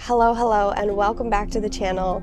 Hello, and welcome back to the channel.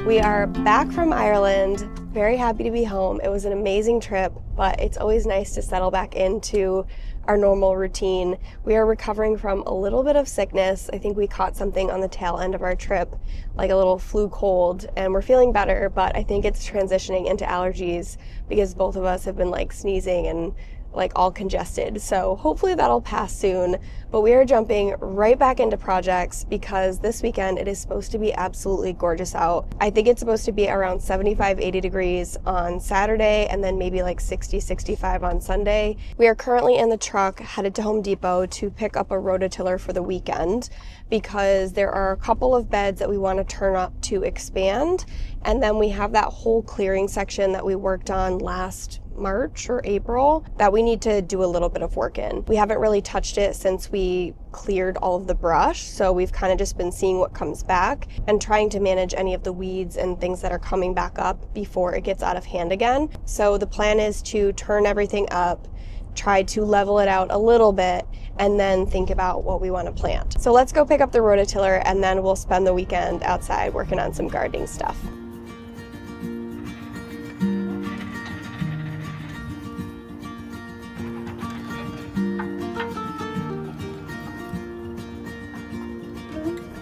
We are back from Ireland, very happy to be home. It was an amazing trip, but it's always nice to settle back into our normal routine. We are recovering from a little bit of sickness. I think we caught something on the tail end of our trip, like a little flu cold, and we're feeling better, but I think it's transitioning into allergies because both of us have been like sneezing and like all congested. So hopefully that'll pass soon, but we are jumping right back into projects because this weekend it is supposed to be absolutely gorgeous out. I think it's supposed to be around 75-80 degrees on Saturday and then maybe like 60-65 on Sunday. We are currently in the truck headed to Home Depot to pick up a rototiller for the weekend because there are a couple of beds that we want to turn up to expand, and then we have that whole clearing section that we worked on last March or April that we need to do a little bit of work in. We haven't really touched it since we cleared all of the brush, so we've kind of just been seeing what comes back and trying to manage any of the weeds and things that are coming back up before it gets out of hand again. So the plan is to turn everything up, try to level it out a little bit, and then think about what we want to plant. So let's go pick up the rototiller and then we'll spend the weekend outside working on some gardening stuff.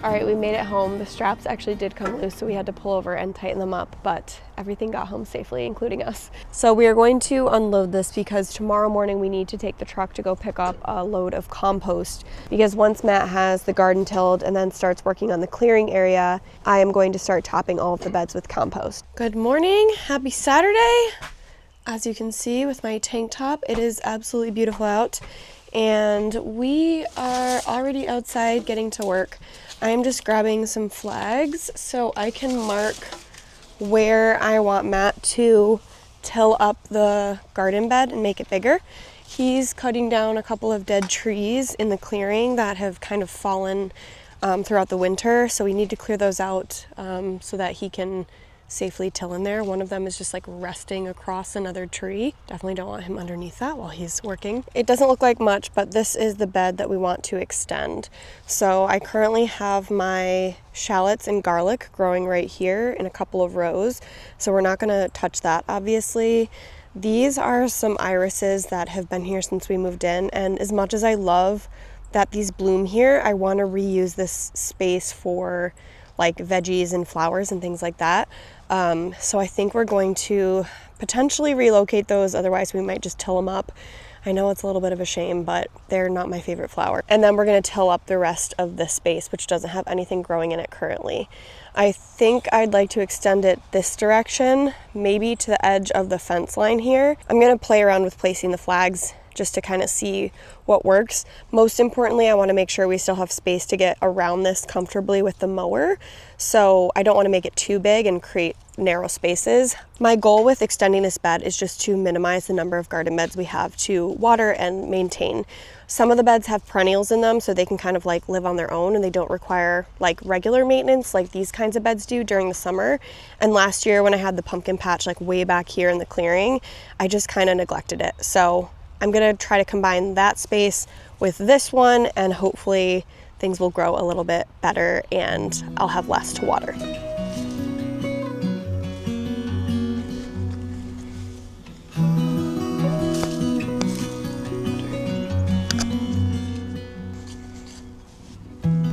All right, we made it home. The straps actually did come loose, so we had to pull over and tighten them up, but everything got home safely, including us. So we are going to unload this because tomorrow morning we need to take the truck to go pick up a load of compost, because once Matt has the garden tilled and then starts working on the clearing area, I am going to start topping all of the beds with compost. Good morning, happy Saturday. As you can see with my tank top, it is absolutely beautiful out, and we are already outside getting to work. I am just grabbing some flags so I can mark where I want Matt to till up the garden bed and make it bigger. He's cutting down a couple of dead trees in the clearing that have kind of fallen throughout the winter, so we need to clear those out so that he can safely till in there. One of them is just like resting across another tree. Definitely don't want him underneath that while he's working. It doesn't look like much, but this is the bed that we want to extend. So I currently have my shallots and garlic growing right here in a couple of rows. So we're not gonna touch that, obviously. These are some irises that have been here since we moved in, and as much as I love that these bloom here, I want to reuse this space for like veggies and flowers and things like that. So I think we're going to potentially relocate those, otherwise we might just till them up. I know it's a little bit of a shame, but they're not my favorite flower. And then we're going to till up the rest of this space, which doesn't have anything growing in it currently. I think I'd like to extend it this direction, maybe to the edge of the fence line here. I'm going to play around with placing the flags just to kind of see what works. Most importantly, I want to make sure we still have space to get around this comfortably with the mower. So I don't want to make it too big and create narrow spaces. My goal with extending this bed is just to minimize the number of garden beds we have to water and maintain. Some of the beds have perennials in them, so they can kind of like live on their own and they don't require like regular maintenance like these kinds of beds do during the summer. And last year when I had the pumpkin patch like way back here in the clearing, I just kind of neglected it. So I'm gonna try to combine that space with this one, and hopefully things will grow a little bit better and I'll have less to water.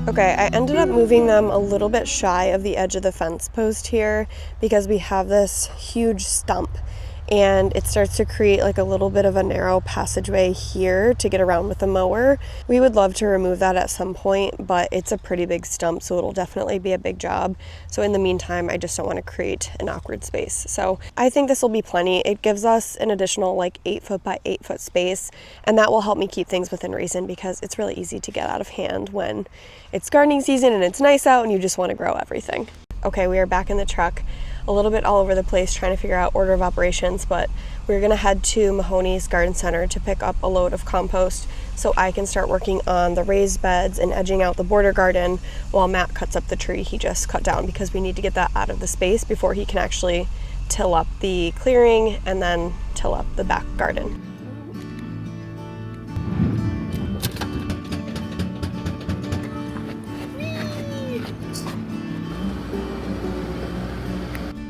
Okay, I ended up moving them a little bit shy of the edge of the fence post here because we have this huge stump and it starts to create like a little bit of a narrow passageway here to get around with the mower. We would love to remove that at some point, but it's a pretty big stump, so it'll definitely be a big job. So in the meantime, I just don't want to create an awkward space. So I think this will be plenty. It gives us an additional like 8 foot by 8 foot space, and that will help me keep things within reason because it's really easy to get out of hand when it's gardening season and it's nice out and you just want to grow everything. Okay, we are back in the truck. A little bit all over the place trying to figure out order of operations, but we're gonna head to Mahoney's Garden Center to pick up a load of compost so I can start working on the raised beds and edging out the border garden while Matt cuts up the tree he just cut down, because we need to get that out of the space before he can actually till up the clearing and then till up the back garden.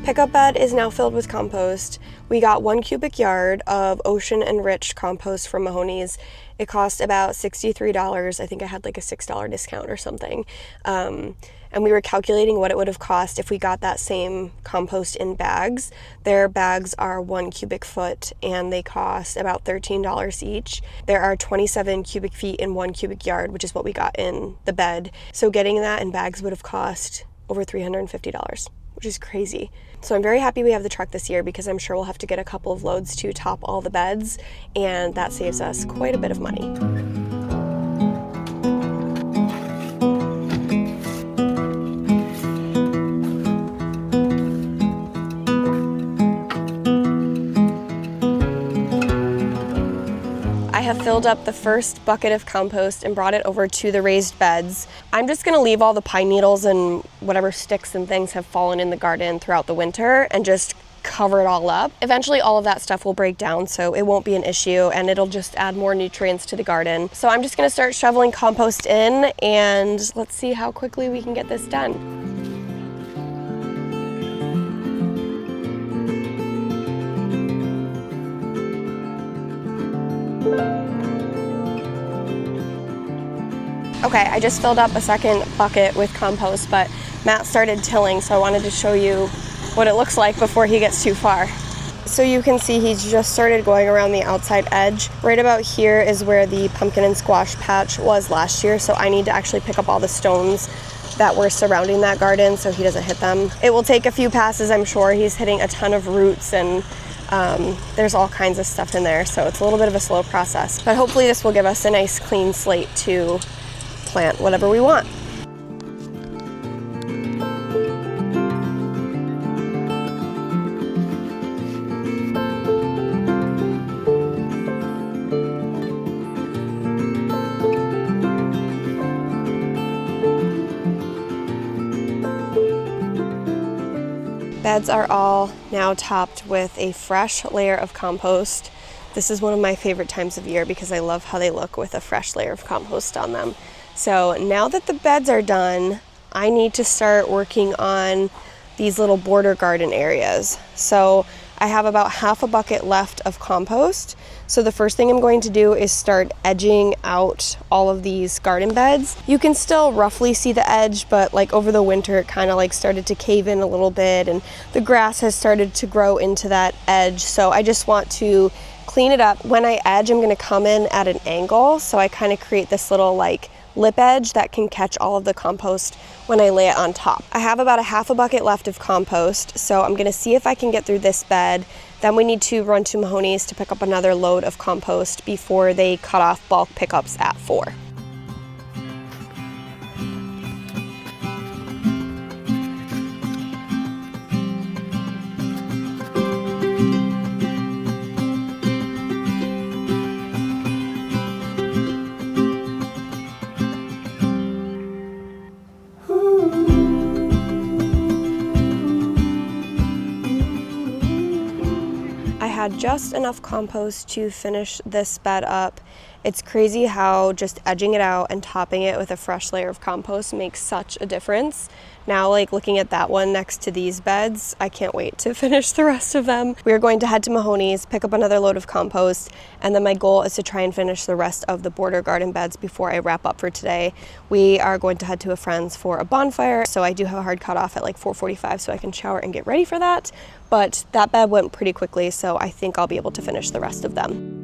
Pickup bed is now filled with compost. We got 1 cubic yard of ocean enriched compost from Mahoney's. It cost about $63. I think I had like a $6 discount or something. And we were calculating what it would have cost if we got that same compost in bags. Their bags are 1 cubic foot and they cost about $13 each. There are 27 cubic feet in 1 cubic yard, which is what we got in the bed. So getting that in bags would have cost over $350, which is crazy. So I'm very happy we have the truck this year, because I'm sure we'll have to get a couple of loads to top all the beds, and that saves us quite a bit of money. I have filled up the first bucket of compost and brought it over to the raised beds. I'm just gonna leave all the pine needles and whatever sticks and things have fallen in the garden throughout the winter and just cover it all up. Eventually all of that stuff will break down, so it won't be an issue, and it'll just add more nutrients to the garden. So I'm just gonna start shoveling compost in, and let's see how quickly we can get this done. Okay, I just filled up a second bucket with compost, but Matt started tilling, so I wanted to show you what it looks like before he gets too far. So you can see he's just started going around the outside edge. Right about here is where the pumpkin and squash patch was last year, so I need to actually pick up all the stones that were surrounding that garden so he doesn't hit them. It will take a few passes, I'm sure. He's hitting a ton of roots and there's all kinds of stuff in there, so it's a little bit of a slow process. But hopefully this will give us a nice clean slate to plant whatever we want. Beds are all now topped with a fresh layer of compost. This is one of my favorite times of year because I love how they look with a fresh layer of compost on them. So now that the beds are done, I need to start working on these little border garden areas. So I have about half a bucket left of compost. So the first thing I'm going to do is start edging out all of these garden beds. You can still roughly see the edge, but like over the winter it kind of like started to cave in a little bit and the grass has started to grow into that edge. So I just want to clean it up. When I edge, I'm going to come in at an angle, so I kind of create this little like lip edge that can catch all of the compost when I lay it on top. I have about a half a bucket left of compost, so I'm gonna see if I can get through this bed. Then we need to run to Mahoney's to pick up another load of compost before they cut off bulk pickups at 4. Had just enough compost to finish this bed up. It's crazy how just edging it out and topping it with a fresh layer of compost makes such a difference. Now, like looking at that one next to these beds, I can't wait to finish the rest of them. We are going to head to Mahoney's, pick up another load of compost, and then my goal is to try and finish the rest of the border garden beds before I wrap up for today. We are going to head to a friend's for a bonfire, so I do have a hard cutoff at like 4:45 so I can shower and get ready for that. But that bed went pretty quickly, so I think I'll be able to finish the rest of them.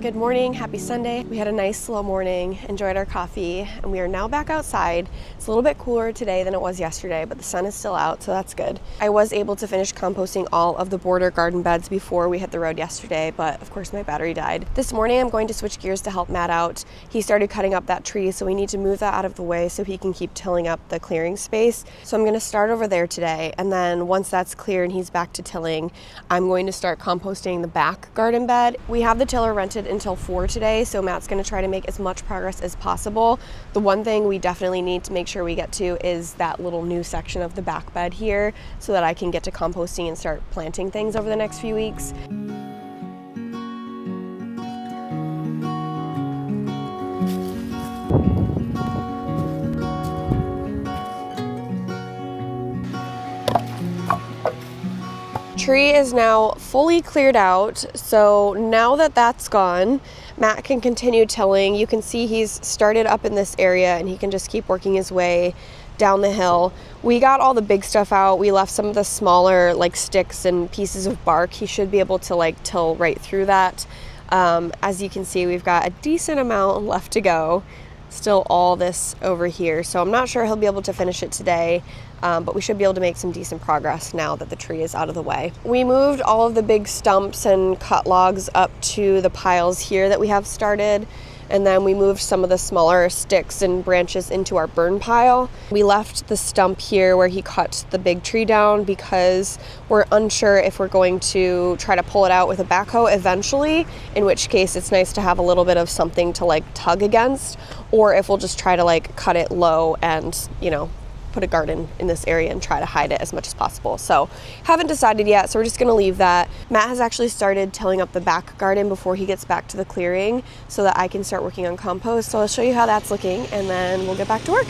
Good morning, happy Sunday. We had a nice slow morning, enjoyed our coffee, and we are now back outside. It's a little bit cooler today than it was yesterday, but the sun is still out, so that's good. I was able to finish composting all of the border garden beds before we hit the road yesterday, but of course my battery died. This morning I'm going to switch gears to help Matt out. He started cutting up that tree, so we need to move that out of the way so he can keep tilling up the clearing space. So I'm going to start over there today, and then once that's clear and he's back to tilling, I'm going to start composting the back garden bed. We have the tiller rented until 4 today, so Matt's going to try to make as much progress as possible. The one thing we definitely need to make sure we get to is that little new section of the back bed here so that I can get to composting and start planting things over the next few weeks. Tree is now fully cleared out, so now that that's gone, Matt can continue tilling. You can see he's started up in this area and he can just keep working his way down the hill. We got all the big stuff out. We left some of the smaller sticks and pieces of bark. He should be able to till right through that. As you can see, we've got a decent amount left to go. Still all this over here, so I'm not sure he'll be able to finish it today, but we should be able to make some decent progress now that the tree is out of the way. We moved all of the big stumps and cut logs up to the piles here that we have started, and then we moved some of the smaller sticks and branches into our burn pile. We left the stump here where he cut the big tree down because we're unsure if we're going to try to pull it out with a backhoe eventually, in which case it's nice to have a little bit of something to tug against, or if we'll just try to cut it low and, put a garden in this area and try to hide it as much as possible. So haven't decided yet, so we're just gonna leave that. Matt has actually started tilling up the back garden before he gets back to the clearing so that I can start working on compost. So I'll show you how that's looking and then we'll get back to work.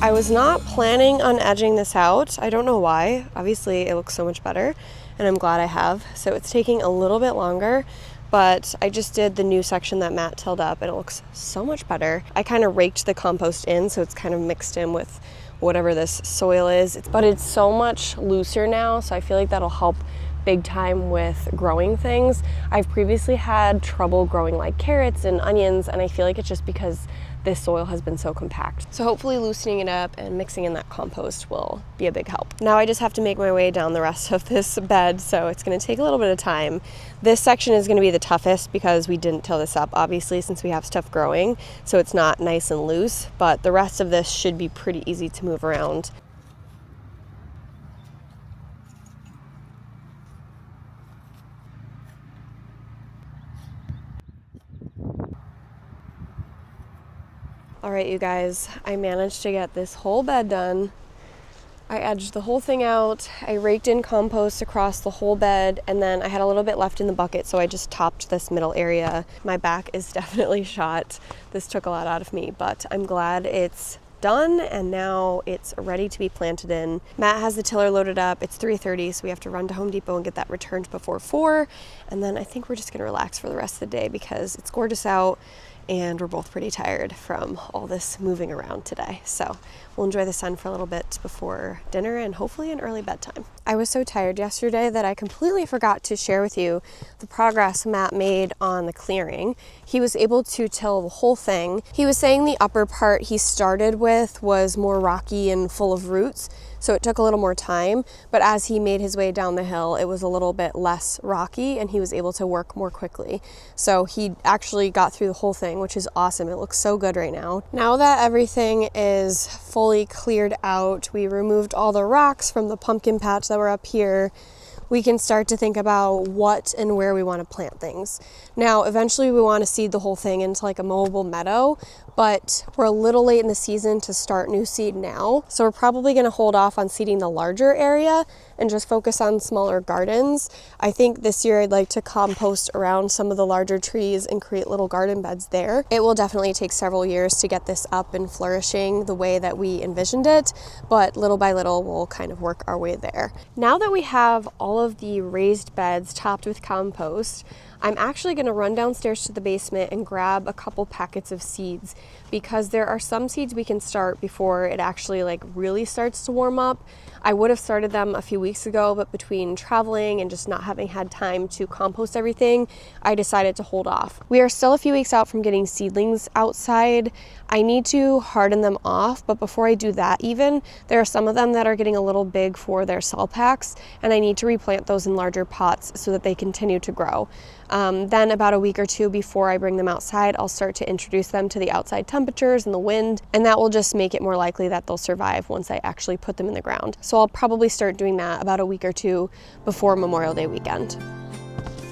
I was not planning on edging this out. I don't know why. Obviously it looks so much better and I'm glad I have. So it's taking a little bit longer, but I just did the new section that Matt tilled up and it looks so much better. I kind of raked the compost in so it's kind of mixed in with whatever this soil is, but it's so much looser now, so I feel like that'll help big time with growing things. I've previously had trouble growing carrots and onions, and I feel like it's just because this soil has been so compact. So hopefully loosening it up and mixing in that compost will be a big help. Now I just have to make my way down the rest of this bed, so it's gonna take a little bit of time. This section is gonna be the toughest because we didn't till this up, obviously, since we have stuff growing, so it's not nice and loose, but the rest of this should be pretty easy to move around. All right, you guys, I managed to get this whole bed done. I edged the whole thing out. I raked in compost across the whole bed, and then I had a little bit left in the bucket, so I just topped this middle area. My back is definitely shot. This took a lot out of me, but I'm glad it's done and now it's ready to be planted in. Matt has the tiller loaded up. It's 3:30, so we have to run to Home Depot and get that returned before 4. And then I think we're just gonna relax for the rest of the day because it's gorgeous out and we're both pretty tired from all this moving around today. So we'll enjoy the sun for a little bit before dinner and hopefully an early bedtime. I was so tired yesterday that I completely forgot to share with you the progress Matt made on the clearing. He was able to till the whole thing. He was saying the upper part he started with was more rocky and full of roots, so it took a little more time, but as he made his way down the hill, it was a little bit less rocky and he was able to work more quickly. So he actually got through the whole thing, which is awesome. It looks so good right now. Now that everything is fully cleared out, we removed all the rocks from the pumpkin patch that were up here. we can start to think about what and where we want to plant things. Now, eventually we want to seed the whole thing into like a mowable meadow, but we're a little late in the season to start new seed now. So we're probably going to hold off on seeding the larger area and just focus on smaller gardens. I think this year I'd like to compost around some of the larger trees and create little garden beds there. It will definitely take several years to get this up and flourishing the way that we envisioned it, but little by little we'll kind of work our way there. Now that we have all of the raised beds topped with compost, I'm actually going to run downstairs to the basement and grab a couple packets of seeds, because there are some seeds we can start before it actually like really starts to warm up. I would have started them a few weeks ago, but between traveling and just not having had time to compost everything, I decided to hold off. We are still a few weeks out from getting seedlings outside. I need to harden them off, but before I do that even, there are some of them that are getting a little big for their cell packs, and I need to replant those in larger pots so that they continue to grow. Then about a week or two before I bring them outside, I'll start to introduce them to the outside temperatures and the wind, and that will just make it more likely that they'll survive once I actually put them in the ground. So I'll probably start doing that about a week or two before Memorial Day weekend.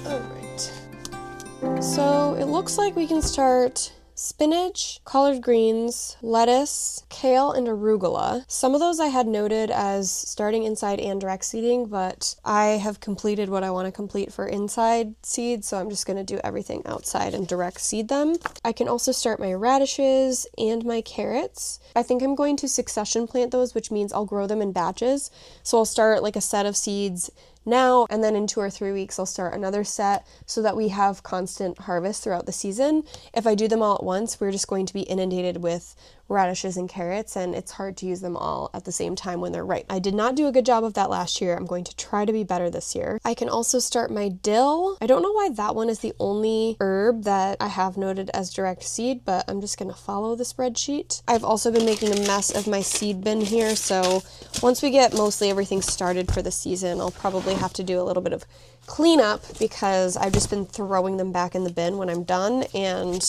All right. So it looks like we can start spinach, collard greens, lettuce, kale, and arugula. Some of those I had noted as starting inside and direct seeding, but I have completed what I want to complete for inside seed, so I'm just going to do everything outside and direct seed them. I can also start my radishes and my carrots. I think I'm going to succession plant those, which means I'll grow them in batches. So I'll start like a set of seeds now, and then in 2 or 3 weeks I'll start another set so that we have constant harvest throughout the season. If I do them all at once, we're just going to be inundated with radishes and carrots, and it's hard to use them all at the same time when they're ripe. I did not do a good job of that last year. I'm going to try to be better this year. I can also start my dill. I don't know why that one is the only herb that I have noted as direct seed, but I'm just going to follow the spreadsheet. I've also been making a mess of my seed bin here, so once we get mostly everything started for the season, I'll probably have to do a little bit of cleanup because I've just been throwing them back in the bin when I'm done, and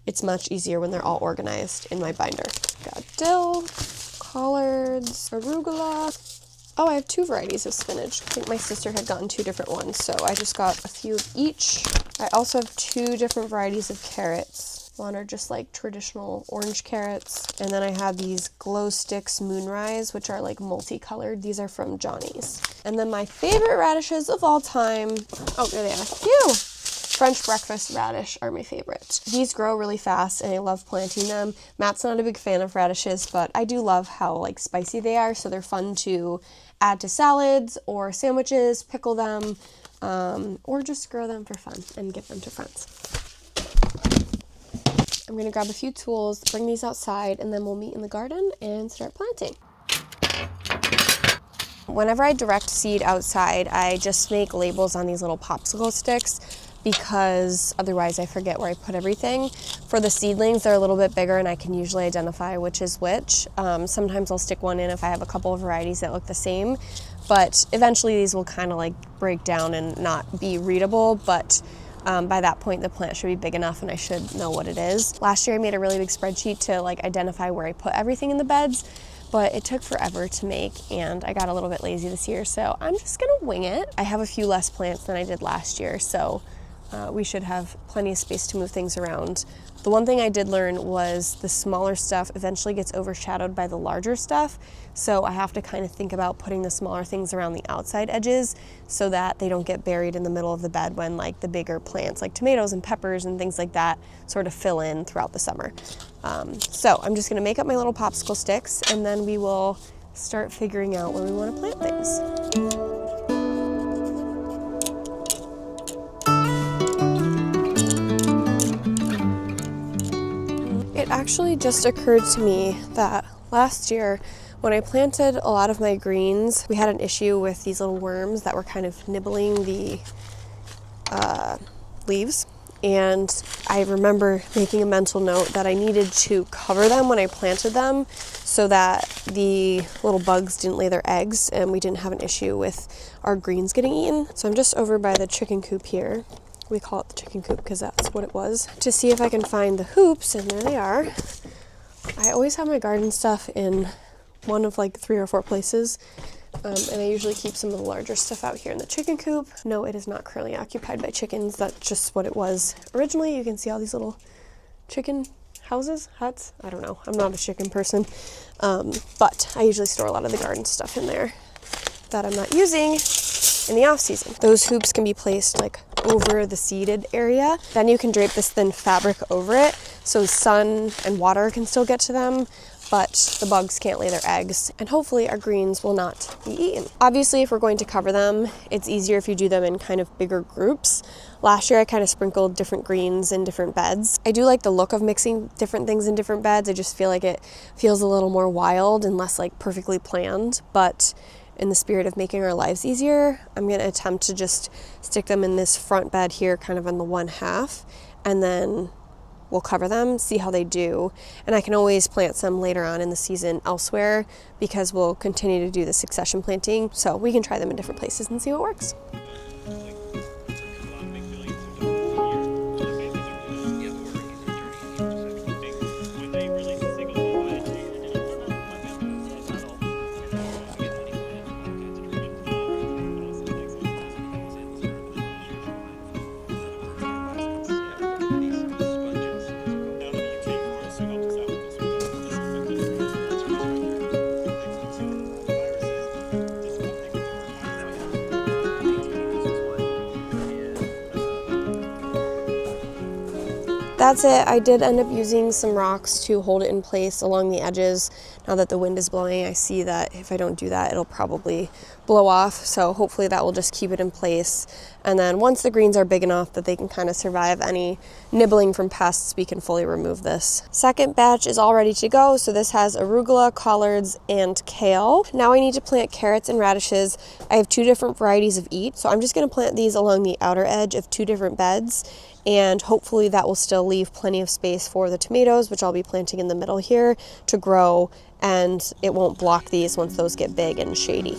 it's much easier when they're all organized in my binder. Got dill, collards, arugula. Oh, I have 2 varieties of spinach. I think my sister had gotten 2 different ones, so I just got a few of each. I also have 2 different varieties of carrots. One are just like traditional orange carrots, and then I have these Glow Sticks Moonrise, which are like multicolored. These are from Johnny's. And then my favorite radishes of all time. Oh, there they are. Phew! French breakfast radish are my favorite. These grow really fast and I love planting them. Matt's not a big fan of radishes, but I do love how like spicy they are, so they're fun to add to salads or sandwiches, pickle them, or just grow them for fun and give them to friends. I'm gonna grab a few tools, bring these outside, and then we'll meet in the garden and start planting. Whenever I direct seed outside, I just make labels on these little popsicle sticks, because otherwise I forget where I put everything. For the seedlings, they're a little bit bigger and I can usually identify which is which. Sometimes I'll stick one in if I have a couple of varieties that look the same, but eventually these will kind of like break down and not be readable, but by that point the plant should be big enough and I should know what it is. Last year I made a really big spreadsheet to like identify where I put everything in the beds, but it took forever to make and I got a little bit lazy this year, so I'm just gonna wing it. I have a few less plants than I did last year, so we should have plenty of space to move things around. The one thing I did learn was the smaller stuff eventually gets overshadowed by the larger stuff, so I have to kind of think about putting the smaller things around the outside edges so that they don't get buried in the middle of the bed when like the bigger plants like tomatoes and peppers and things like that sort of fill in throughout the summer. So I'm just gonna make up my little popsicle sticks and then we will start figuring out where we want to plant things. It actually just occurred to me that last year when I planted a lot of my greens, we had an issue with these little worms that were kind of nibbling the leaves. And I remember making a mental note that I needed to cover them when I planted them so that the little bugs didn't lay their eggs and we didn't have an issue with our greens getting eaten. So I'm just over by the chicken coop here. We call it the chicken coop because that's what it was, to see if I can find the hoops, and there they are. I always have my garden stuff in one of like 3 or 4 places And I usually keep some of the larger stuff out here in the chicken coop. No, it is not currently occupied by chickens. That's just what it was originally. You can see all these little chicken houses, huts. I don't know. I'm not a chicken person. But I usually store a lot of the garden stuff in there that I'm not using in the off season. Those hoops can be placed like over the seeded area. Then you can drape this thin fabric over it so sun and water can still get to them, but the bugs can't lay their eggs, and hopefully our greens will not be eaten. Obviously, if we're going to cover them, it's easier if you do them in kind of bigger groups. Last year I kind of sprinkled different greens in different beds. I do like the look of mixing different things in different beds. I just feel like it feels a little more wild and less like perfectly planned, but in the spirit of making our lives easier, I'm going to attempt to just stick them in this front bed here, kind of on the one half, and then we'll cover them, see how they do. And I can always plant some later on in the season elsewhere because we'll continue to do the succession planting. So we can try them in different places and see what works. That's it. I did end up using some rocks to hold it in place along the edges. Now that the wind is blowing, I see that if I don't do that, it'll probably blow off. So hopefully that will just keep it in place. And then once the greens are big enough that they can kind of survive any nibbling from pests, we can fully remove this. Second batch is all ready to go. So this has arugula, collards, and kale. Now I need to plant carrots and radishes. I have 2 different varieties of each. So I'm just going to plant these along the outer edge of 2 different beds. And hopefully that will still leave plenty of space for the tomatoes, which I'll be planting in the middle here, to grow, and it won't block these once those get big and shady.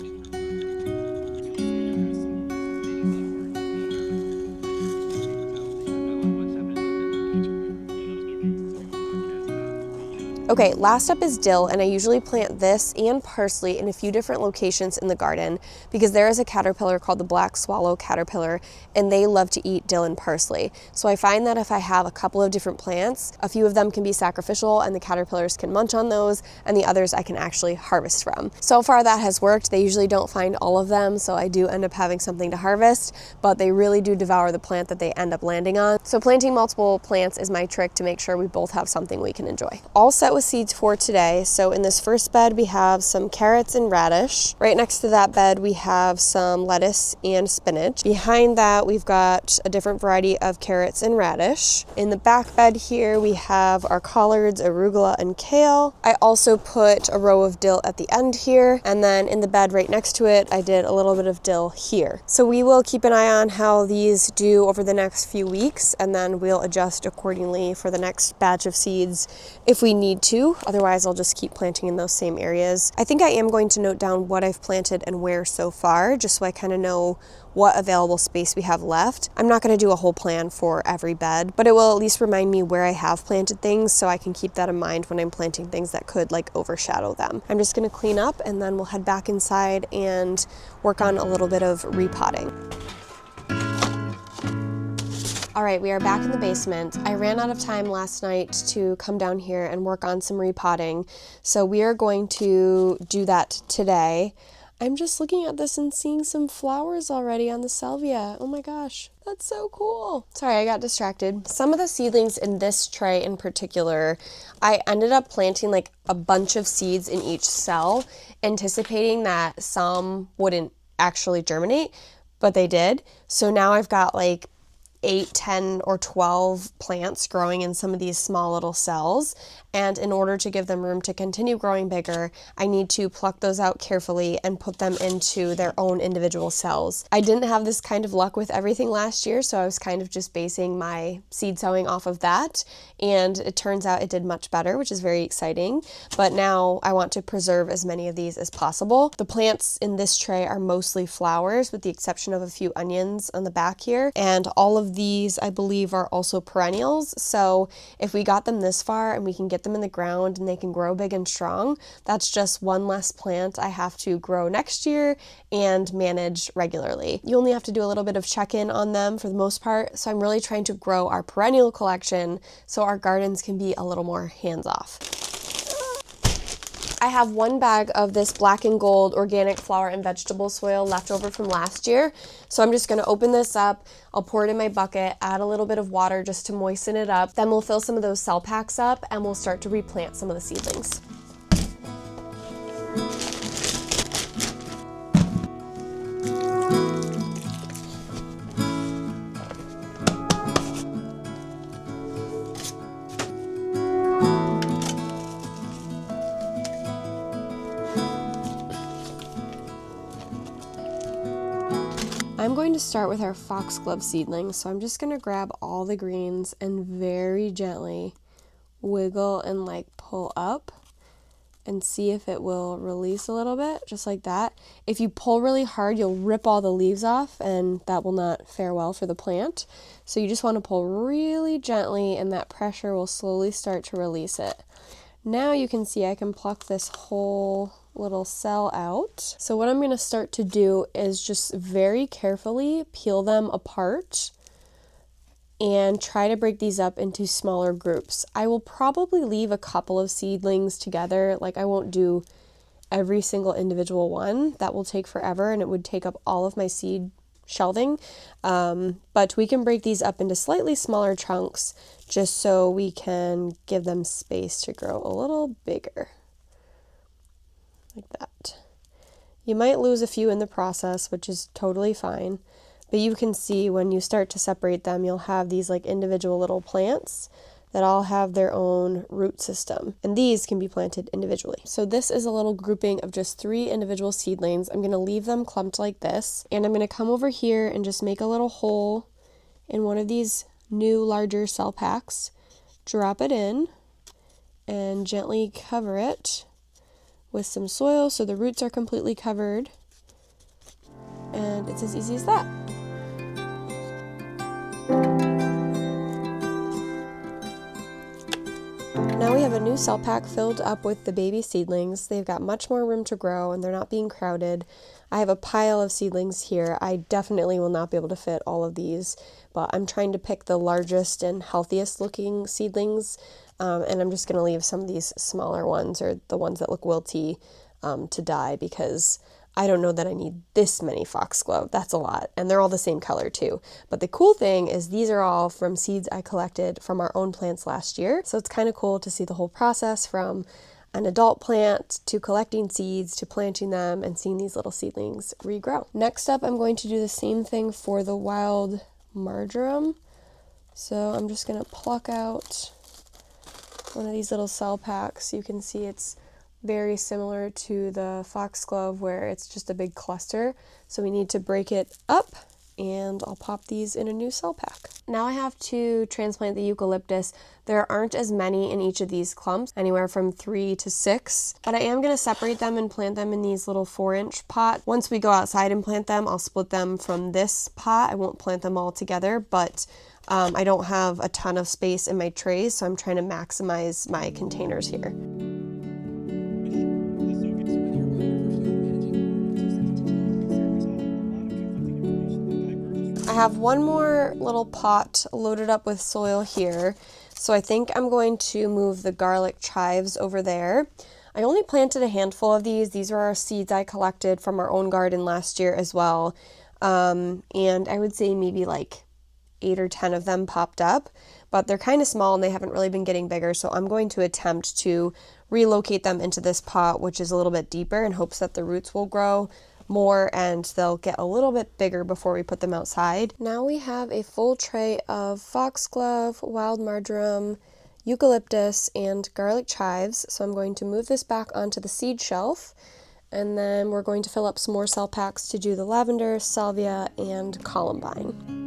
Okay, last up is dill, and I usually plant this and parsley in a few different locations in the garden because there is a caterpillar called the black swallow caterpillar, and they love to eat dill and parsley. So I find that if I have a couple of different plants, a few of them can be sacrificial and the caterpillars can munch on those, and the others I can actually harvest from. So far that has worked. They usually don't find all of them, so I do end up having something to harvest, but they really do devour the plant that they end up landing on. So planting multiple plants is my trick to make sure we both have something we can enjoy. All set with seeds for today. So in this first bed we have some carrots and radish. Right next to that bed we have some lettuce and spinach. Behind that we've got a different variety of carrots and radish. In the back bed here we have our collards, arugula, and kale. I also put a row of dill at the end here, and then in the bed right next to it I did a little bit of dill here. So we will keep an eye on how these do over the next few weeks, and then we'll adjust accordingly for the next batch of seeds if we need to. Otherwise, I'll just keep planting in those same areas. I think I am going to note down what I've planted and where so far, just so I kind of know what available space we have left. I'm not going to do a whole plan for every bed, but it will at least remind me where I have planted things so I can keep that in mind when I'm planting things that could like overshadow them. I'm just going to clean up and then we'll head back inside and work on a little bit of repotting. All right, we are back in the basement. I ran out of time last night to come down here and work on some repotting, so we are going to do that today. I'm just looking at this and seeing some flowers already on the salvia. Oh my gosh, that's so cool. Sorry, I got distracted. Some of the seedlings in this tray in particular, I ended up planting like a bunch of seeds in each cell, anticipating that some wouldn't actually germinate, but they did. So now I've got like 8, 10, or 12 plants growing in some of these small little cells. And in order to give them room to continue growing bigger, I need to pluck those out carefully and put them into their own individual cells. I didn't have this kind of luck with everything last year, so I was kind of just basing my seed sowing off of that. And it turns out it did much better, which is very exciting. But now I want to preserve as many of these as possible. The plants in this tray are mostly flowers, with the exception of a few onions on the back here. And all of of these, I believe, are also perennials. So if we got them this far and we can get them in the ground and they can grow big and strong, that's just one less plant I have to grow next year and manage regularly. You only have to do a little bit of check-in on them for the most part. So I'm really trying to grow our perennial collection so our gardens can be a little more hands-off. I have 1 bag of this black and gold organic flower and vegetable soil left over from last year. So I'm just gonna open this up, I'll pour it in my bucket, add a little bit of water just to moisten it up. Then we'll fill some of those cell packs up and we'll start to replant some of the seedlings. I'm going to start with our foxglove seedlings, so I'm just going to grab all the greens and very gently wiggle and like pull up and see if it will release a little bit, just like that. If you pull really hard, you'll rip all the leaves off and that will not fare well for the plant. So you just want to pull really gently and that pressure will slowly start to release it. Now you can see I can pluck this whole little cell out. So what I'm going to start to do is just very carefully peel them apart and try to break these up into smaller groups. I will probably leave a couple of seedlings together. Like I won't do every single individual one. That will take forever and it would take up all of my seed shelving. But we can break these up into slightly smaller chunks just so we can give them space to grow a little bigger. Like that. You might lose a few in the process, which is totally fine, but you can see when you start to separate them, you'll have these like individual little plants that all have their own root system, and these can be planted individually. So this is a little grouping of just 3 individual seedlings. I'm going to leave them clumped like this, and I'm going to come over here and just make a little hole in one of these new larger cell packs, drop it in, and gently cover it with some soil so the roots are completely covered, and it's as easy as that. Now we have a new cell pack filled up with the baby seedlings. They've got much more room to grow and they're not being crowded. I have a pile of seedlings here. I definitely will not be able to fit all of these, but I'm trying to pick the largest and healthiest looking seedlings, and I'm just going to leave some of these smaller ones or the ones that look wilty to die because I don't know that I need this many foxglove. That's a lot. And they're all the same color too. But the cool thing is these are all from seeds I collected from our own plants last year. So it's kind of cool to see the whole process from an adult plant to collecting seeds to planting them and seeing these little seedlings regrow. Next up, I'm going to do the same thing for the wild marjoram. So I'm just going to pluck out one of these little cell packs. You can see it's very similar to the foxglove where it's just a big cluster. So we need to break it up, and I'll pop these in a new cell pack. Now I have to transplant the eucalyptus. There aren't as many in each of these clumps, anywhere from 3 to 6, but I am going to separate them and plant them in these little 4-inch pots. Once we go outside and plant them, I'll split them from this pot. I won't plant them all together, but I don't have a ton of space in my trays, so I'm trying to maximize my containers here. I have one more little pot loaded up with soil here, so I think I'm going to move the garlic chives over there. I only planted a handful of these. These are our seeds I collected from our own garden last year as well, and I would say maybe like 8 or 10 of them popped up, but they're kind of small and they haven't really been getting bigger, so I'm going to attempt to relocate them into this pot, which is a little bit deeper, in hopes that the roots will grow more and they'll get a little bit bigger before we put them outside. Now we have a full tray of foxglove, wild marjoram, eucalyptus, and garlic chives. So I'm going to move this back onto the seed shelf, and then we're going to fill up some more cell packs to do the lavender, salvia, and columbine.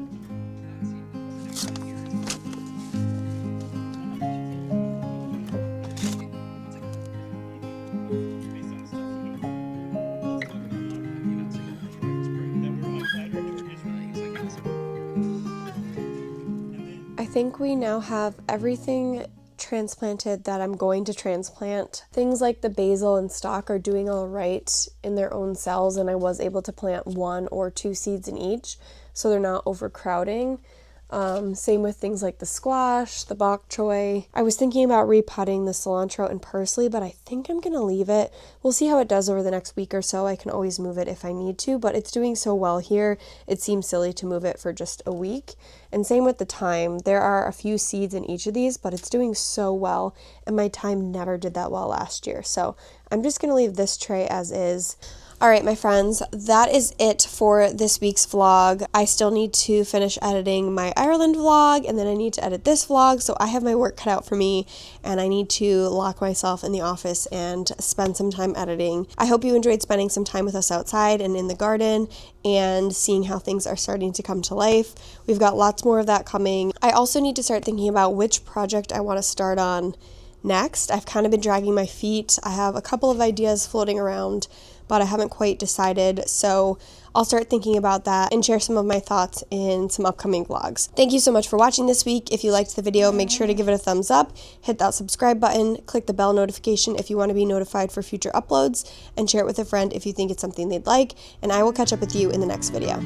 think we now have everything transplanted that I'm going to transplant. Things like the basil and stock are doing all right in their own cells, and I was able to plant 1 or 2 seeds in each, so they're not overcrowding. Same with things like the squash, the bok choy. I was thinking about repotting the cilantro and parsley, but I think I'm gonna leave it. We'll see how it does over the next week or so. I can always move it if I need to, but it's doing so well here, it seems silly to move it for just a week. And same with the thyme. There are a few seeds in each of these, but it's doing so well, and my thyme never did that well last year. So I'm just gonna leave this tray as is. All right, my friends, that is it for this week's vlog. I still need to finish editing my Ireland vlog, and then I need to edit this vlog, so I have my work cut out for me, and I need to lock myself in the office and spend some time editing. I hope you enjoyed spending some time with us outside and in the garden and seeing how things are starting to come to life. We've got lots more of that coming. I also need to start thinking about which project I want to start on next. I've kind of been dragging my feet. I have a couple of ideas floating around, but I haven't quite decided, so I'll start thinking about that and share some of my thoughts in some upcoming vlogs. Thank you so much for watching this week. If you liked the video, make sure to give it a thumbs up, hit that subscribe button, click the bell notification if you want to be notified for future uploads, and share it with a friend if you think it's something they'd like, and I will catch up with you in the next video.